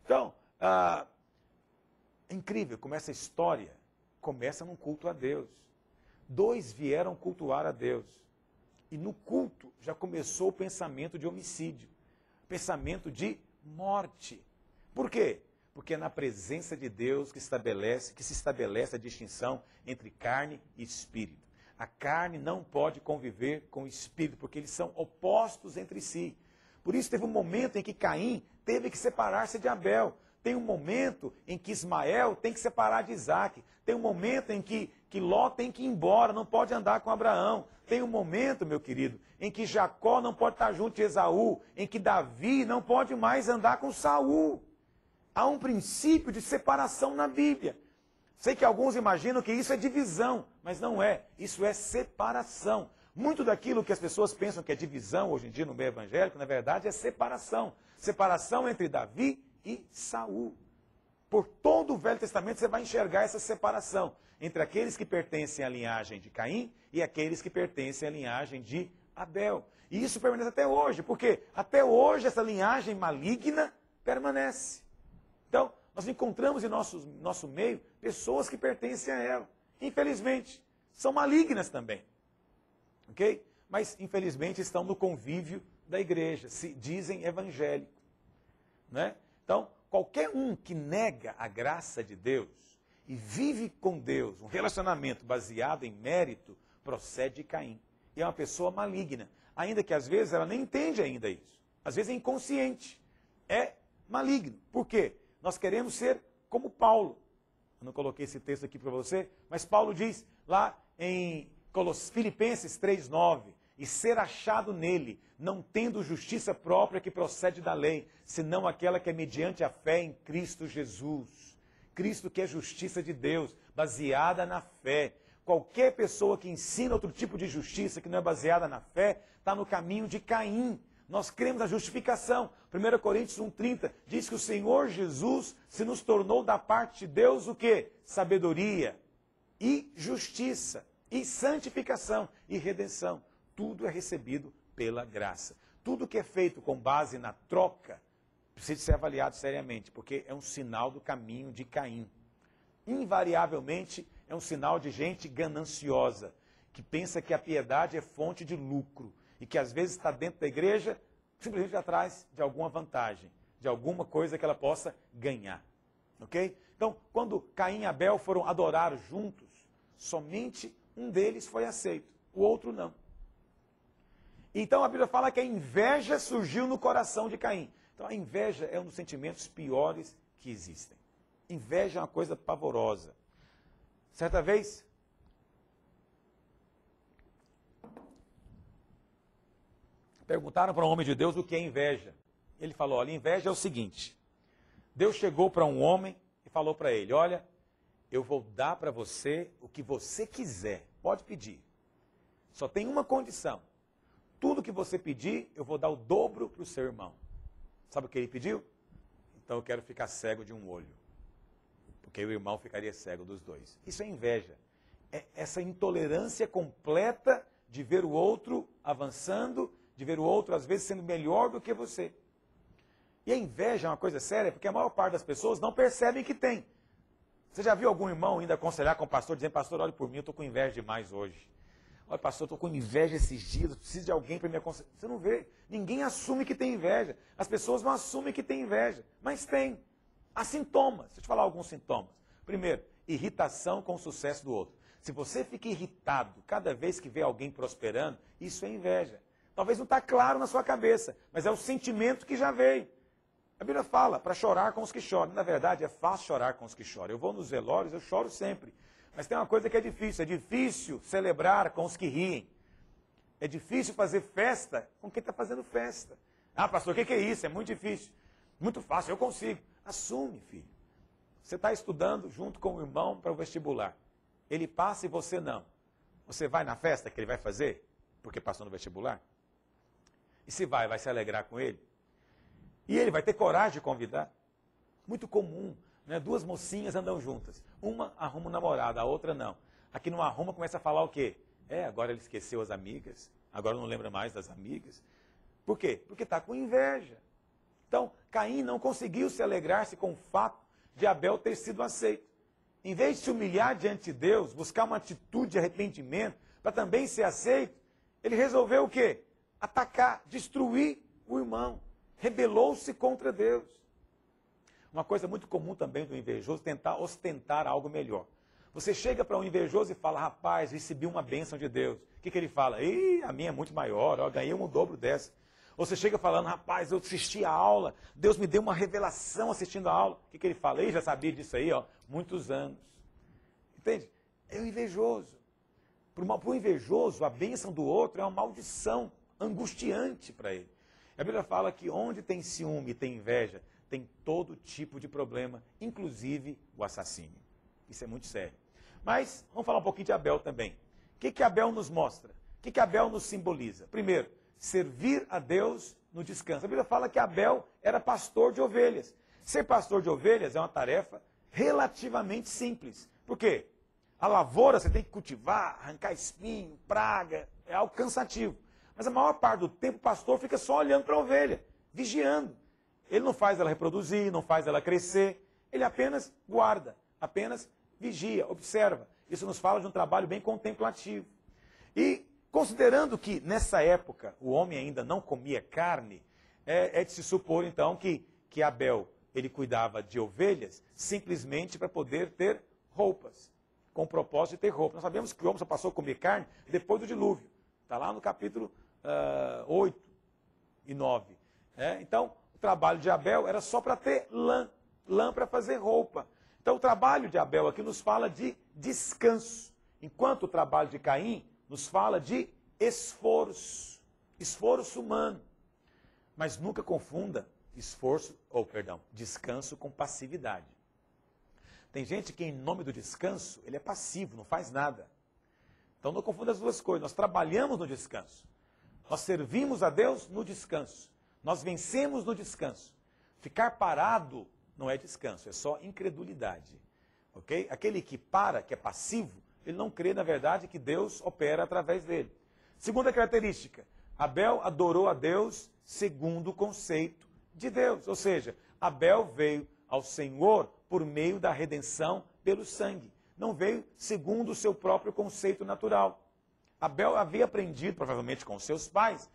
Então, é incrível como essa história começa num culto a Deus. 2 vieram cultuar a Deus. E no culto já começou o pensamento de homicídio, pensamento de morte. Por quê? Porque é na presença de Deus que se estabelece a distinção entre carne e espírito. A carne não pode conviver com o espírito, porque eles são opostos entre si. Por isso teve um momento em que Caim teve que separar-se de Abel. Tem um momento em que Ismael tem que separar de Isaac. Tem um momento em que Ló tem que ir embora, não pode andar com Abraão. Tem um momento, meu querido, em que Jacó não pode estar junto de Esaú, em que Davi não pode mais andar com Saul. Há um princípio de separação na Bíblia. Sei que alguns imaginam que isso é divisão, mas não é. Isso é separação. Muito daquilo que as pessoas pensam que é divisão hoje em dia no meio evangélico, na verdade é separação. Separação entre Davi e Saul. Por todo o Velho Testamento você vai enxergar essa separação entre aqueles que pertencem à linhagem de Caim e aqueles que pertencem à linhagem de Abel. E isso permanece até hoje, porque até hoje essa linhagem maligna permanece. Então, nós encontramos em nosso meio pessoas que pertencem a ela. Infelizmente, são malignas também. Ok? Mas, infelizmente, estão no convívio da igreja, se dizem evangélicos. Né? Então, qualquer um que nega a graça de Deus e vive com Deus um relacionamento baseado em mérito, procede de Caim. E é uma pessoa maligna. Ainda que às vezes ela nem entende ainda isso. Às vezes é inconsciente. É maligno. Por quê? Nós queremos ser como Paulo. Eu não coloquei esse texto aqui para você, mas Paulo diz lá em Filipenses 3,9, e ser achado nele, não tendo justiça própria que procede da lei, senão aquela que é mediante a fé em Cristo Jesus. Cristo que é justiça de Deus, baseada na fé. Qualquer pessoa que ensina outro tipo de justiça que não é baseada na fé, está no caminho de Caim. Nós cremos na justificação. 1 Coríntios 1,30 diz que o Senhor Jesus se nos tornou da parte de Deus o quê? Sabedoria e justiça e santificação e redenção. Tudo é recebido pela graça. Tudo que é feito com base na troca precisa ser avaliado seriamente, porque é um sinal do caminho de Caim. Invariavelmente é um sinal de gente gananciosa, que pensa que a piedade é fonte de lucro e que às vezes está dentro da igreja simplesmente atrás de alguma vantagem, de alguma coisa que ela possa ganhar. Ok? Então, quando Caim e Abel foram adorar juntos, somente um deles foi aceito, o outro não. Então a Bíblia fala que a inveja surgiu no coração de Caim. Então a inveja é um dos sentimentos piores que existem. Inveja é uma coisa pavorosa. Certa vez, perguntaram para um homem de Deus o que é inveja. Ele falou, olha, inveja é o seguinte. Deus chegou para um homem e falou para ele, olha, eu vou dar para você o que você quiser, pode pedir. Só tem uma condição. Tudo que você pedir, eu vou dar o dobro para o seu irmão. Sabe o que ele pediu? Então eu quero ficar cego de um olho. Porque o irmão ficaria cego dos dois. Isso é inveja. É essa intolerância completa de ver o outro avançando, de ver o outro às vezes sendo melhor do que você. E a inveja é uma coisa séria, porque a maior parte das pessoas não percebem que tem. Você já viu algum irmão ainda aconselhar com o pastor, dizendo, pastor, olhe por mim, eu estou com inveja demais hoje. Olha, pastor, estou com inveja esses dias, preciso de alguém para me aconselhar. Você não vê. Ninguém assume que tem inveja. As pessoas não assumem que tem inveja, mas tem. Há sintomas. Deixa eu te falar alguns sintomas. Primeiro, irritação com o sucesso do outro. Se você fica irritado cada vez que vê alguém prosperando, isso é inveja. Talvez não está claro na sua cabeça, mas é o sentimento que já veio. A Bíblia fala para chorar com os que choram. Na verdade, é fácil chorar com os que choram. Eu vou nos velórios, eu choro sempre. Mas tem uma coisa que é difícil celebrar com os que riem. É difícil fazer festa com quem está fazendo festa. Ah, pastor, o que é isso? É muito difícil. Muito fácil, eu consigo. Assume, filho. Você está estudando junto com o irmão para o vestibular. Ele passa e você não. Você vai na festa que ele vai fazer? Porque passou no vestibular? E se vai se alegrar com ele? E ele vai ter coragem de convidar? Muito comum, né? Duas mocinhas andam juntas. Uma arruma um namorado, a outra não. A que não arruma começa a falar o quê? Agora ele esqueceu as amigas. Agora não lembra mais das amigas. Por quê? Porque está com inveja. Então, Caim não conseguiu se alegrar-se com o fato de Abel ter sido aceito. Em vez de se humilhar diante de Deus, buscar uma atitude de arrependimento para também ser aceito, ele resolveu o quê? Atacar, destruir o irmão. Rebelou-se contra Deus. Uma coisa muito comum também do invejoso, tentar ostentar algo melhor. Você chega para um invejoso e fala, rapaz, recebi uma bênção de Deus. O que ele fala? A minha é muito maior, ganhei um dobro dessa. Ou você chega falando, rapaz, eu assisti a aula, Deus me deu uma revelação assistindo a aula. O que ele fala? Já sabia disso aí, muitos anos. Entende? É o invejoso. Para o invejoso, a bênção do outro é uma maldição angustiante para ele. A Bíblia fala que onde tem ciúme e tem inveja, tem todo tipo de problema, inclusive o assassínio. Isso é muito sério. Mas vamos falar um pouquinho de Abel também. O que Abel nos mostra? O que Abel nos simboliza? Primeiro, servir a Deus no descanso. A Bíblia fala que Abel era pastor de ovelhas. Ser pastor de ovelhas é uma tarefa relativamente simples. Por quê? A lavoura você tem que cultivar, arrancar espinho, praga, é algo cansativo. Mas a maior parte do tempo o pastor fica só olhando para a ovelha, vigiando. Ele não faz ela reproduzir, não faz ela crescer, ele apenas guarda, apenas vigia, observa. Isso nos fala de um trabalho bem contemplativo. E considerando que nessa época o homem ainda não comia carne, é de se supor então que Abel ele cuidava de ovelhas simplesmente para poder ter roupas, com o propósito de ter roupa. Nós sabemos que o homem só passou a comer carne depois do dilúvio. Está lá no capítulo 8 e 9. Então, o trabalho de Abel era só para ter lã para fazer roupa. Então, o trabalho de Abel aqui nos fala de descanso, enquanto o trabalho de Caim nos fala de esforço humano. Mas nunca confunda descanso com passividade. Tem gente que, em nome do descanso, ele é passivo, não faz nada. Então não confunda as duas coisas. Nós trabalhamos no descanso. Nós servimos a Deus no descanso. Nós vencemos no descanso. Ficar parado não é descanso, é só incredulidade. Ok? Aquele que para, que é passivo, ele não crê, na verdade, que Deus opera através dele. Segunda característica, Abel adorou a Deus segundo o conceito de Deus. Ou seja, Abel veio ao Senhor por meio da redenção pelo sangue. Não veio segundo o seu próprio conceito natural. Abel havia aprendido, provavelmente com seus pais,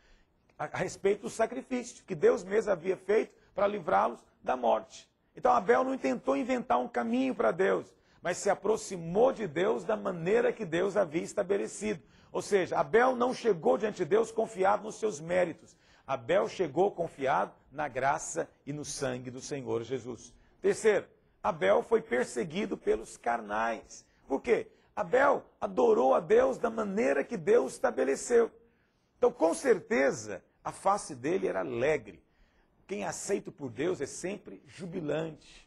a respeito do sacrifício que Deus mesmo havia feito para livrá-los da morte. Então Abel não tentou inventar um caminho para Deus, mas se aproximou de Deus da maneira que Deus havia estabelecido. Ou seja, Abel não chegou diante de Deus confiado nos seus méritos. Abel chegou confiado na graça e no sangue do Senhor Jesus. Terceiro, Abel foi perseguido pelos carnais. Por quê? Abel adorou a Deus da maneira que Deus estabeleceu. Então, com certeza, a face dele era alegre. Quem é aceito por Deus é sempre jubilante.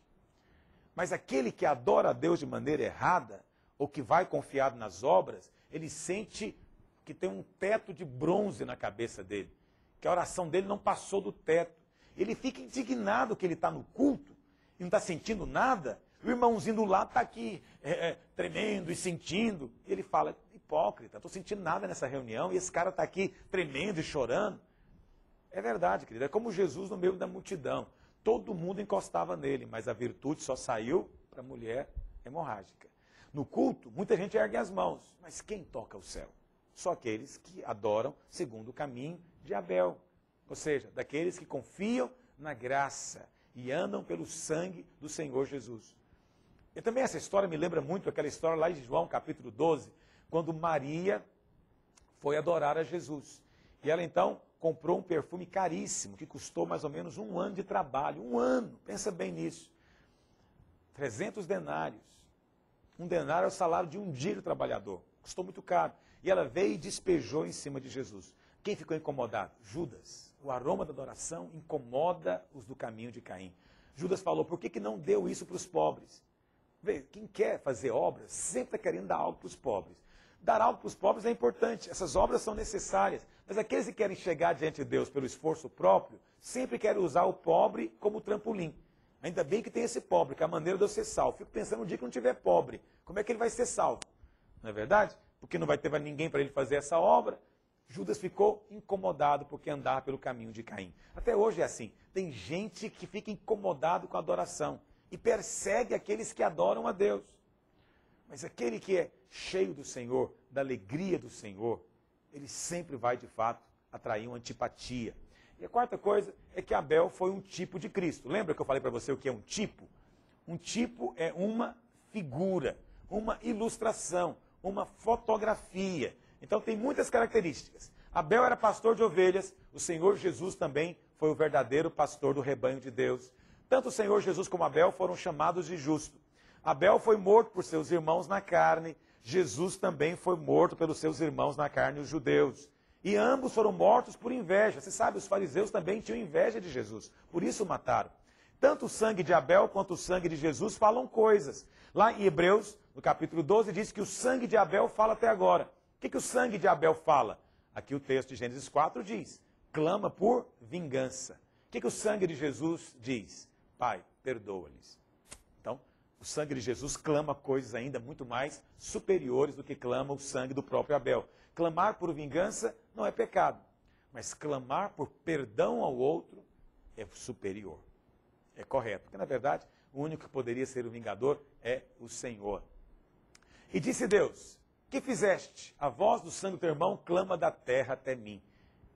Mas aquele que adora a Deus de maneira errada, ou que vai confiado nas obras, ele sente que tem um teto de bronze na cabeça dele. Que a oração dele não passou do teto. Ele fica indignado que ele está no culto e não está sentindo nada. O irmãozinho do lado está aqui tremendo e sentindo. E ele fala, hipócrita, estou sentindo nada nessa reunião e esse cara está aqui tremendo e chorando. É verdade, querido, é como Jesus no meio da multidão. Todo mundo encostava nele, mas a virtude só saiu para a mulher hemorrágica. No culto, muita gente ergue as mãos, mas quem toca o céu? Só aqueles que adoram segundo o caminho de Abel. Ou seja, daqueles que confiam na graça e andam pelo sangue do Senhor Jesus. E também essa história me lembra muito aquela história lá de João, capítulo 12, quando Maria foi adorar a Jesus. E ela então comprou um perfume caríssimo, que custou mais ou menos 1 ano de trabalho. 1 ano, pensa bem nisso. 300 denários. 1 denário é o salário de um dia de trabalhador. Custou muito caro. E ela veio e despejou em cima de Jesus. Quem ficou incomodado? Judas. O aroma da adoração incomoda os do caminho de Caim. Judas falou, por que não deu isso para os pobres? Vê, quem quer fazer obras sempre está querendo dar algo para os pobres. Dar algo para os pobres é importante, essas obras são necessárias. Mas aqueles que querem chegar diante de Deus pelo esforço próprio, sempre querem usar o pobre como trampolim. Ainda bem que tem esse pobre, que é a maneira de eu ser salvo. Fico pensando no dia que não tiver pobre, como é que ele vai ser salvo? Não é verdade? Porque não vai ter ninguém para ele fazer essa obra. Judas ficou incomodado porque andava pelo caminho de Caim. Até hoje é assim. Tem gente que fica incomodado com a adoração e persegue aqueles que adoram a Deus. Mas aquele que é cheio do Senhor, da alegria do Senhor, ele sempre vai, de fato, atrair uma antipatia. E a quarta coisa é que Abel foi um tipo de Cristo. Lembra que eu falei para você o que é um tipo? Um tipo é uma figura, uma ilustração, uma fotografia. Então tem muitas características. Abel era pastor de ovelhas, o Senhor Jesus também foi o verdadeiro pastor do rebanho de Deus. Tanto o Senhor Jesus como Abel foram chamados de justo. Abel foi morto por seus irmãos na carne, Jesus também foi morto pelos seus irmãos na carne, os judeus. E ambos foram mortos por inveja. Você sabe, os fariseus também tinham inveja de Jesus, por isso o mataram. Tanto o sangue de Abel quanto o sangue de Jesus falam coisas. Lá em Hebreus, no capítulo 12, diz que o sangue de Abel fala até agora. O que o sangue de Abel fala? Aqui o texto de Gênesis 4 diz, clama por vingança. O que o sangue de Jesus diz? Pai, perdoa-lhes. Então, o sangue de Jesus clama coisas ainda muito mais superiores do que clama o sangue do próprio Abel. Clamar por vingança não é pecado, mas clamar por perdão ao outro é superior. É correto, porque na verdade o único que poderia ser o vingador é o Senhor. E disse Deus, que fizeste? A voz do sangue do teu irmão clama da terra até mim.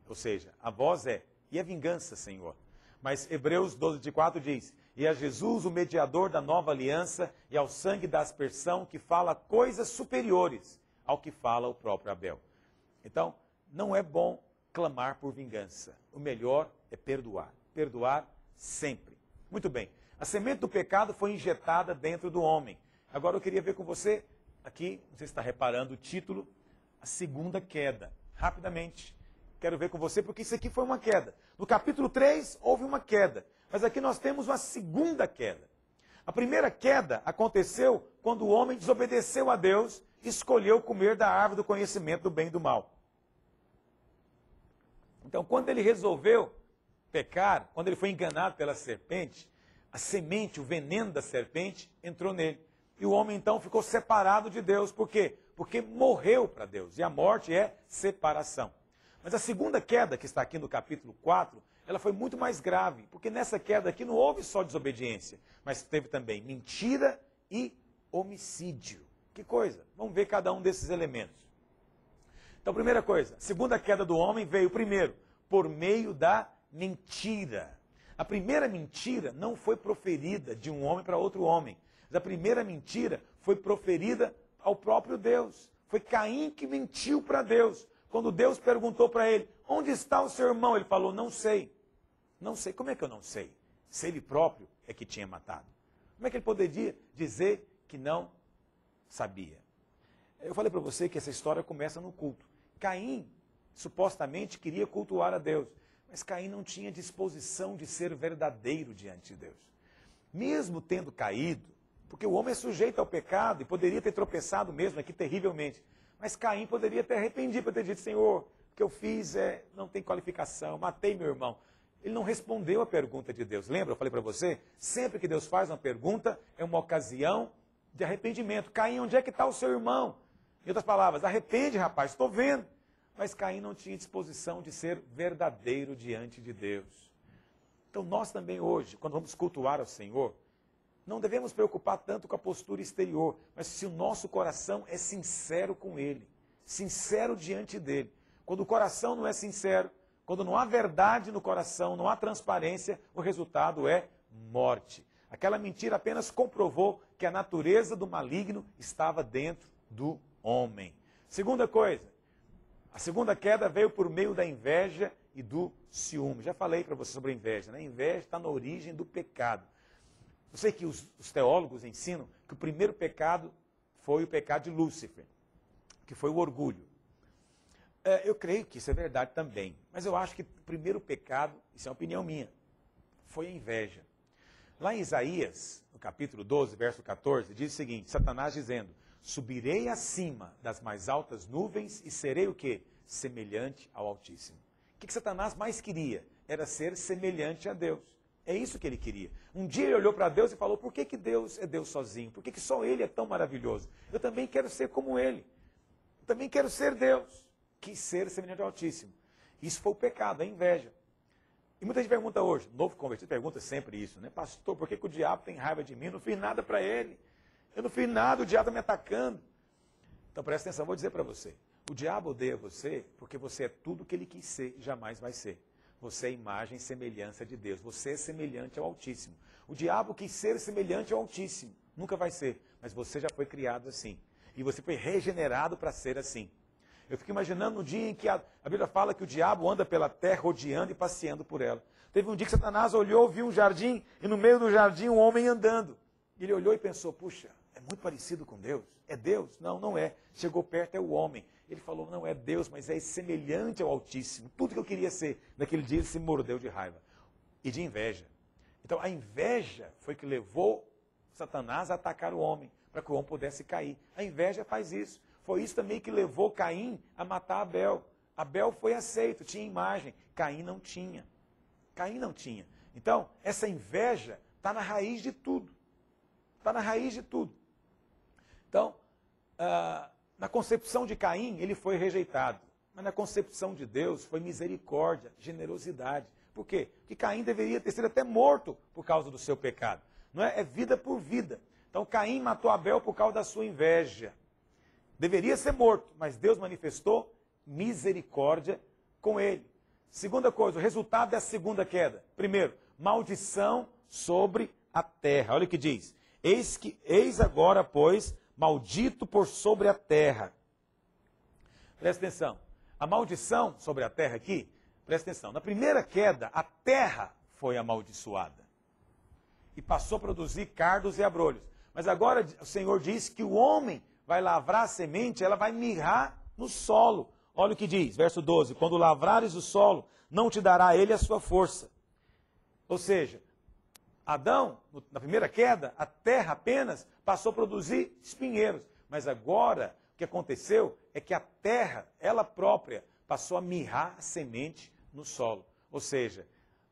Ou seja, a voz é, e a vingança, Senhor? Mas Hebreus 12:4 diz, e a Jesus, o mediador da nova aliança, e ao sangue da aspersão, que fala coisas superiores ao que fala o próprio Abel. Então, não é bom clamar por vingança. O melhor é perdoar. Perdoar sempre. Muito bem. A semente do pecado foi injetada dentro do homem. Agora eu queria ver com você, aqui, não sei se está reparando o título, a segunda queda. Rapidamente. Quero ver com você, porque isso aqui foi uma queda. No capítulo 3, houve uma queda. Mas aqui nós temos uma segunda queda. A primeira queda aconteceu quando o homem desobedeceu a Deus e escolheu comer da árvore do conhecimento do bem e do mal. Então, quando ele resolveu pecar, quando ele foi enganado pela serpente, a semente, o veneno da serpente, entrou nele. E o homem, então, ficou separado de Deus. Por quê? Porque morreu para Deus. E a morte é separação. Mas a segunda queda, que está aqui no capítulo 4, ela foi muito mais grave. Porque nessa queda aqui não houve só desobediência, mas teve também mentira e homicídio. Que coisa? Vamos ver cada um desses elementos. Então, primeira coisa, a segunda queda do homem veio primeiro, por meio da mentira. A primeira mentira não foi proferida de um homem para outro homem. Mas a primeira mentira foi proferida ao próprio Deus. Foi Caim que mentiu para Deus. Quando Deus perguntou para ele, onde está o seu irmão? Ele falou, não sei. Não sei. Como é que eu não sei? Se ele próprio é que tinha matado. Como é que ele poderia dizer que não sabia? Eu falei para você que essa história começa no culto. Caim, supostamente, queria cultuar a Deus. Mas Caim não tinha disposição de ser verdadeiro diante de Deus. Mesmo tendo caído, porque o homem é sujeito ao pecado e poderia ter tropeçado mesmo aqui terrivelmente. Mas Caim poderia ter arrependido, poderia ter dito, Senhor, o que eu fiz não tem qualificação, matei meu irmão. Ele não respondeu a pergunta de Deus. Lembra, eu falei para você? Sempre que Deus faz uma pergunta, é uma ocasião de arrependimento. Caim, onde é que está o seu irmão? Em outras palavras, arrepende, rapaz, estou vendo. Mas Caim não tinha disposição de ser verdadeiro diante de Deus. Então nós também hoje, quando vamos cultuar ao Senhor, não devemos preocupar tanto com a postura exterior, mas se o nosso coração é sincero com Ele, sincero diante dEle. Quando o coração não é sincero, quando não há verdade no coração, não há transparência, o resultado é morte. Aquela mentira apenas comprovou que a natureza do maligno estava dentro do homem. Segunda coisa, a segunda queda veio por meio da inveja e do ciúme. Já falei para você sobre a inveja, né? A inveja está na origem do pecado. Eu sei que os teólogos ensinam que o primeiro pecado foi o pecado de Lúcifer, que foi o orgulho. Eu creio que isso é verdade também, mas eu acho que o primeiro pecado, isso é uma opinião minha, foi a inveja. Lá em Isaías, no capítulo 12, verso 14, diz o seguinte, Satanás dizendo, subirei acima das mais altas nuvens e serei o quê? Semelhante ao Altíssimo. O que Satanás mais queria? Era ser semelhante a Deus. É isso que ele queria. Um dia ele olhou para Deus e falou, por que Deus é Deus sozinho? Por que só Ele é tão maravilhoso? Eu também quero ser como Ele. Eu também quero ser Deus. Quis ser semelhante ao Altíssimo. Isso foi o pecado, a inveja. E muita gente pergunta hoje, novo convertido pergunta sempre isso, né? Pastor, por que o diabo tem raiva de mim? Eu não fiz nada para ele. Eu não fiz nada, o diabo está me atacando. Então presta atenção, vou dizer para você. O diabo odeia você porque você é tudo que ele quis ser e jamais vai ser. Você é imagem e semelhança de Deus. Você é semelhante ao Altíssimo. O diabo quis ser semelhante ao Altíssimo. Nunca vai ser. Mas você já foi criado assim. E você foi regenerado para ser assim. Eu fico imaginando no dia em que a Bíblia fala que o diabo anda pela terra rodeando e passeando por ela. Teve um dia que Satanás olhou, viu um jardim, e no meio do jardim um homem andando. Ele olhou e pensou, puxa, é muito parecido com Deus. É Deus? Não, não é. Chegou perto, é o homem. Ele falou, não é Deus, mas é semelhante ao Altíssimo. Tudo que eu queria ser. Naquele dia ele se mordeu de raiva e de inveja. Então a inveja foi que levou Satanás a atacar o homem, para que o homem pudesse cair. A inveja faz isso. Foi isso também que levou Caim a matar Abel. Abel foi aceito, tinha imagem. Caim não tinha. Caim não tinha. Então, essa inveja está na raiz de tudo. Está na raiz de tudo. Então, na concepção de Caim, ele foi rejeitado. Mas na concepção de Deus, foi misericórdia, generosidade. Por quê? Porque Caim deveria ter sido até morto por causa do seu pecado. Não é? É vida por vida. Então, Caim matou Abel por causa da sua inveja. Deveria ser morto, mas Deus manifestou misericórdia com ele. Segunda coisa, o resultado da segunda queda. Primeiro, maldição sobre a terra. Olha o que diz. Eis agora, pois, maldito por sobre a terra. Presta atenção. A maldição sobre a terra aqui, presta atenção. Na primeira queda, a terra foi amaldiçoada. E passou a produzir cardos e abrolhos. Mas agora o Senhor diz que o homem vai lavrar a semente, ela vai mirrar no solo. Olha o que diz, verso 12. Quando lavrares o solo, não te dará ele a sua força. Ou seja, Adão, na primeira queda, a terra apenas passou a produzir espinheiros. Mas agora, o que aconteceu é que a terra, ela própria, passou a mirrar a semente no solo. Ou seja,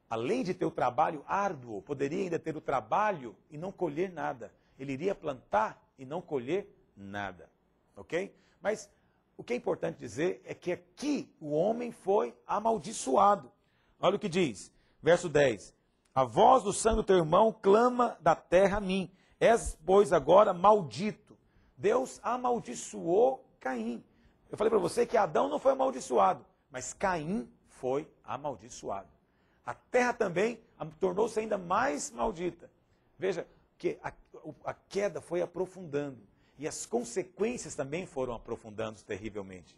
além de ter o trabalho árduo, poderia ainda ter o trabalho e não colher nada. Ele iria plantar e não colher nada. Ok? Mas o que é importante dizer é que aqui o homem foi amaldiçoado. Olha o que diz, verso 10. A voz do sangue do teu irmão clama da terra a mim. És, pois, agora maldito. Deus amaldiçoou Caim. Eu falei para você que Adão não foi amaldiçoado, mas Caim foi amaldiçoado. A terra também tornou-se ainda mais maldita. Veja que a queda foi aprofundando. E as consequências também foram aprofundando terrivelmente.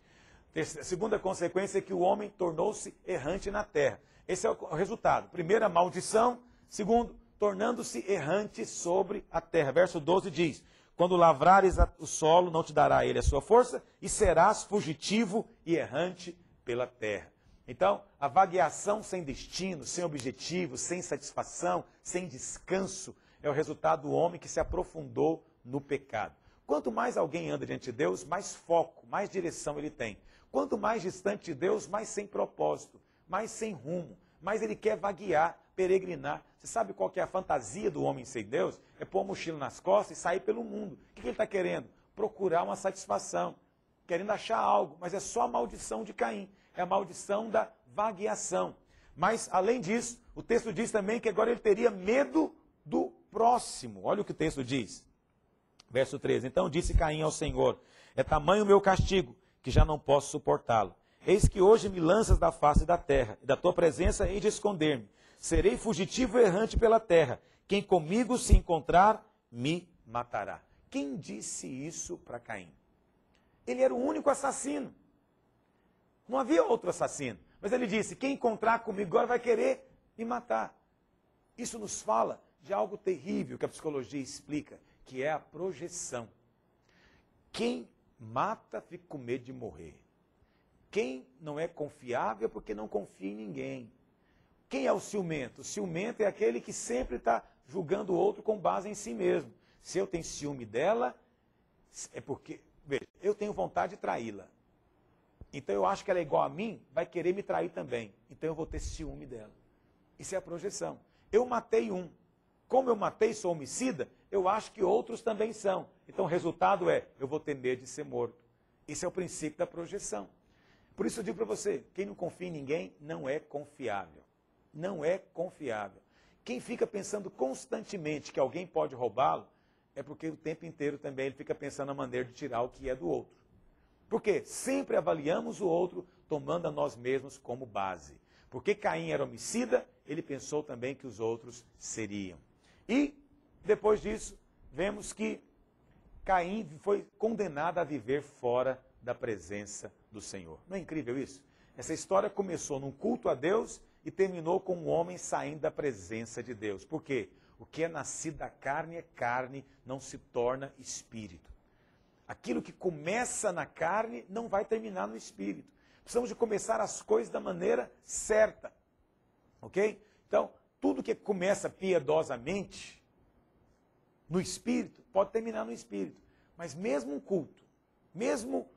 A segunda consequência é que o homem tornou-se errante na terra. Esse é o resultado. Primeiro, a maldição. Segundo, tornando-se errante sobre a terra. Verso 12 diz, quando lavrares o solo, não te dará ele a sua força, e serás fugitivo e errante pela terra. Então, a vagueação sem destino, sem objetivo, sem satisfação, sem descanso, é o resultado do homem que se aprofundou no pecado. Quanto mais alguém anda diante de Deus, mais foco, mais direção ele tem. Quanto mais distante de Deus, mais sem propósito, mais sem rumo, mais ele quer vaguear, peregrinar. Você sabe qual que é a fantasia do homem sem Deus? É pôr a mochila nas costas e sair pelo mundo. O que ele está querendo? Procurar uma satisfação, querendo achar algo, mas é só a maldição de Caim, é a maldição da vagueação. Mas, além disso, o texto diz também que agora ele teria medo do próximo. Olha o que o texto diz. Verso 13, então disse Caim ao Senhor, é tamanho o meu castigo, que já não posso suportá-lo. Eis que hoje me lanças da face da terra, e da tua presença hei de esconder-me. Serei fugitivo e errante pela terra. Quem comigo se encontrar, me matará. Quem disse isso para Caim? Ele era o único assassino. Não havia outro assassino. Mas ele disse, quem encontrar comigo agora vai querer me matar. Isso nos fala de algo terrível que a psicologia explica, que é a projeção. Quem mata fica com medo de morrer. Quem não é confiável é porque não confia em ninguém. Quem é o ciumento? O ciumento é aquele que sempre está julgando o outro com base em si mesmo. Se eu tenho ciúme dela, é porque, veja, eu tenho vontade de traí-la. Então eu acho que ela é igual a mim, vai querer me trair também. Então eu vou ter ciúme dela. Isso é a projeção. Eu matei um. Como eu matei, sou homicida, eu acho que outros também são. Então o resultado é, eu vou ter medo de ser morto. Esse é o princípio da projeção. Por isso eu digo para você, quem não confia em ninguém não é confiável. Não é confiável. Quem fica pensando constantemente que alguém pode roubá-lo, é porque o tempo inteiro também ele fica pensando na maneira de tirar o que é do outro. Porque sempre avaliamos o outro tomando a nós mesmos como base. Porque Caim era homicida, ele pensou também que os outros seriam. E, depois disso, vemos que Caim foi condenado a viver fora da presença do Senhor. Não é incrível isso? Essa história começou num culto a Deus e terminou com um homem saindo da presença de Deus. Por quê? O que é nascido da carne é carne, não se torna espírito. Aquilo que começa na carne não vai terminar no espírito. Precisamos de começar as coisas da maneira certa. Ok? Então, tudo que começa piedosamente no espírito, pode terminar no espírito. Mas mesmo um culto, mesmo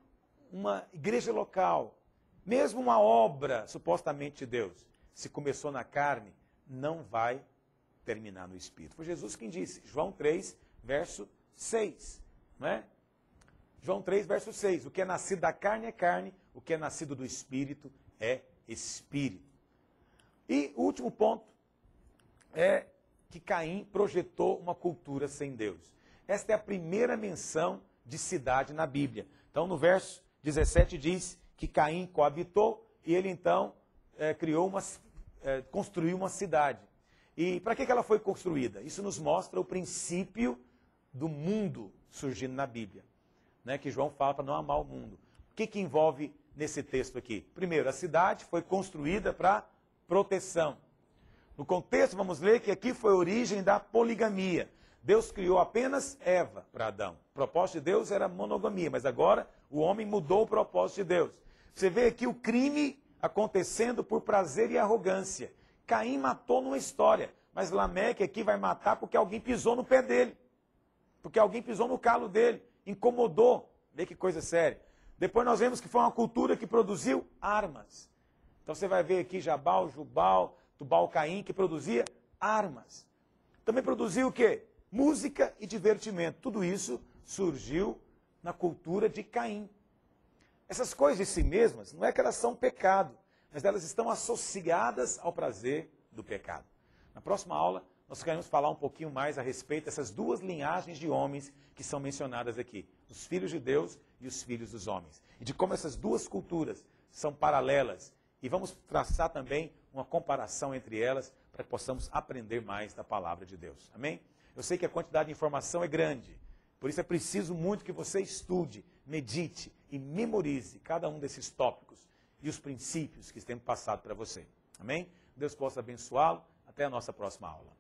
uma igreja local, mesmo uma obra supostamente de Deus, se começou na carne, não vai terminar no espírito. Foi Jesus quem disse, João 3, verso 6. Não é? João 3, verso 6. O que é nascido da carne é carne, o que é nascido do espírito é espírito. E o último ponto é que Caim projetou uma cultura sem Deus. Esta é a primeira menção de cidade na Bíblia. Então, no verso 17 diz que Caim coabitou e ele então construiu uma cidade. E para que ela foi construída? Isso nos mostra o princípio do mundo surgindo na Bíblia, né, que João fala para não amar o mundo. O que envolve nesse texto aqui? Primeiro, a cidade foi construída para proteção. No contexto, vamos ler que aqui foi a origem da poligamia. Deus criou apenas Eva para Adão. O propósito de Deus era monogamia, mas agora o homem mudou o propósito de Deus. Você vê aqui o crime acontecendo por prazer e arrogância. Caim matou numa história, mas Lameque aqui vai matar porque alguém pisou no pé dele. Porque alguém pisou no calo dele, incomodou. Vê que coisa séria. Depois nós vemos que foi uma cultura que produziu armas. Então você vai ver aqui Jabal, Jubal, Tubal, Caim, que produzia armas. Também produziu o quê? Música e divertimento. Tudo isso surgiu na cultura de Caim. Essas coisas de si mesmas, não é que elas são pecado, mas elas estão associadas ao prazer do pecado. Na próxima aula, nós queremos falar um pouquinho mais a respeito dessas duas linhagens de homens que são mencionadas aqui. Os filhos de Deus e os filhos dos homens. E de como essas duas culturas são paralelas. E vamos traçar também uma comparação entre elas para que possamos aprender mais da palavra de Deus. Amém? Eu sei que a quantidade de informação é grande. Por isso é preciso muito que você estude, medite e memorize cada um desses tópicos e os princípios que temos passado para você. Amém? Deus possa abençoá-lo. Até a nossa próxima aula.